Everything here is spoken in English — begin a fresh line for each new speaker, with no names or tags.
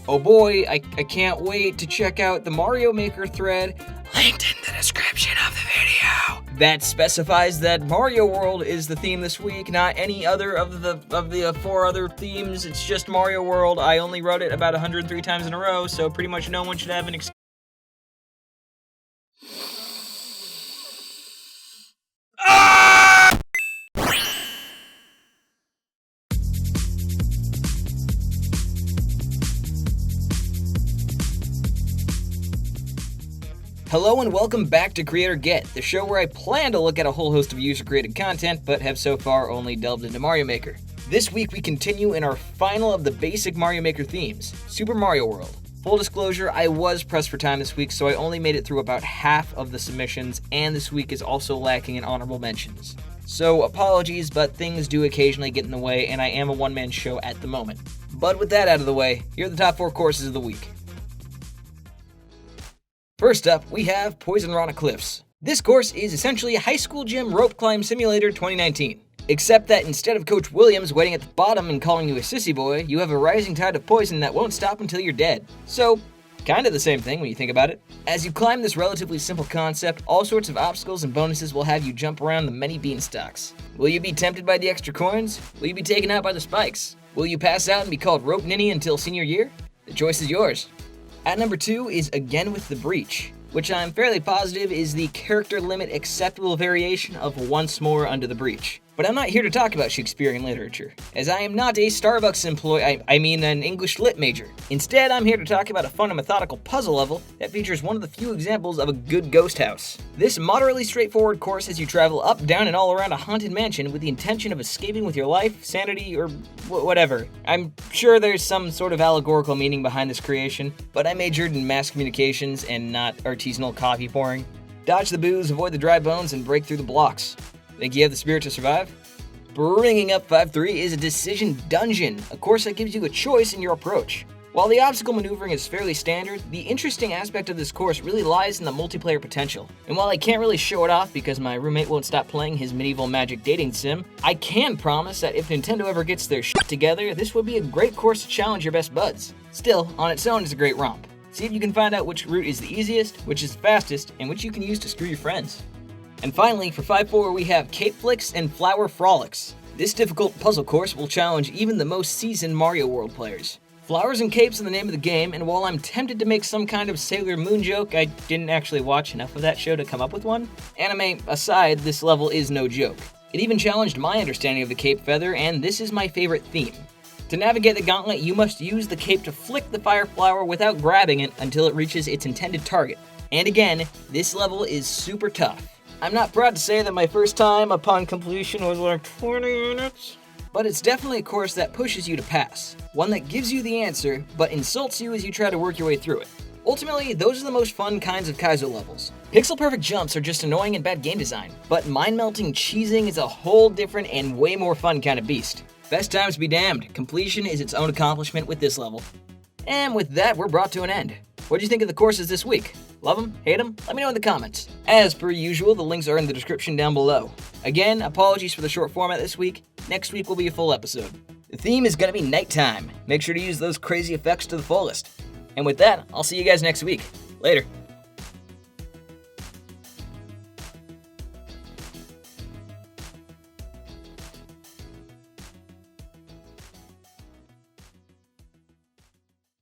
Oh boy, I can't wait to check out the Mario Maker thread linked in the description of the video that specifies that Mario World is the theme this week, not any other of the 4 other themes. It's just Mario World. I only wrote it about 103 times in a row, so pretty much no one should have an excuse. Hello and welcome back to Creator Get, the show where I plan to look at a whole host of user-created content, but have so far only delved into Mario Maker. This week we continue in our final of the basic Mario Maker themes, Super Mario World. Full disclosure, I was pressed for time this week, so I only made it through about half of the submissions, and this week is also lacking in honorable mentions. So apologies, but things do occasionally get in the way, and I am a one-man show at the moment. But with that out of the way, here are the top 4 courses of the week. First up, we have Poisonerotic Lifts. This course is essentially a high school gym rope climb simulator 2019. Except that instead of Coach Williams waiting at the bottom and calling you a sissy boy, you have a rising tide of poison that won't stop until you're dead. So, kind of the same thing when you think about it. As you climb this relatively simple concept, all sorts of obstacles and bonuses will have you jump around the many beanstalks. Will you be tempted by the extra coins? Will you be taken out by the spikes? Will you pass out and be called Rope Ninny until senior year? The choice is yours. At number 2 is Again with the Breach, which I'm fairly positive is the character limit acceptable variation of Once More Under the Breach. But I'm not here to talk about Shakespearean literature, as I am not a Starbucks employee, I mean an English lit major. Instead, I'm here to talk about a fun and methodical puzzle level that features one of the few examples of a good ghost house. This moderately straightforward course has you travel up, down, and all around a haunted mansion with the intention of escaping with your life, sanity, or whatever. I'm sure there's some sort of allegorical meaning behind this creation, but I majored in mass communications and not artisanal coffee pouring. Dodge the booze, avoid the dry bones, and break through the blocks. Think you have the spirit to survive? Bringing up 5-3 is a Decision Dungeon, a course that gives you a choice in your approach. While the obstacle maneuvering is fairly standard, the interesting aspect of this course really lies in the multiplayer potential. And while I can't really show it off because my roommate won't stop playing his medieval magic dating sim, I can promise that if Nintendo ever gets their shit together, this would be a great course to challenge your best buds. Still, on its own, it's a great romp. See if you can find out which route is the easiest, which is the fastest, and which you can use to screw your friends. And finally, for 5-4, we have Cape Flicks and Flower Frolics. This difficult puzzle course will challenge even the most seasoned Mario World players. Flowers and capes are the name of the game, and while I'm tempted to make some kind of Sailor Moon joke, I didn't actually watch enough of that show to come up with one. Anime aside, this level is no joke. It even challenged my understanding of the cape feather, and this is my favorite theme. To navigate the gauntlet, you must use the cape to flick the fire flower without grabbing it until it reaches its intended target. And again, this level is super tough. I'm not proud to say that my first time upon completion was like 20 minutes, but it's definitely a course that pushes you to pass. One that gives you the answer, but insults you as you try to work your way through it. Ultimately, those are the most fun kinds of Kaizo levels. Pixel-perfect jumps are just annoying and bad game design, but mind-melting cheesing is a whole different and way more fun kind of beast. Best times be damned, completion is its own accomplishment with this level. And with that, we're brought to an end. What do you think of the courses this week? Love them? Hate them? Let me know in the comments. As per usual, the links are in the description down below. Again, apologies for the short format this week. Next week will be a full episode. The theme is gonna be nighttime. Make sure to use those crazy effects to the fullest. And with that, I'll see you guys next week. Later.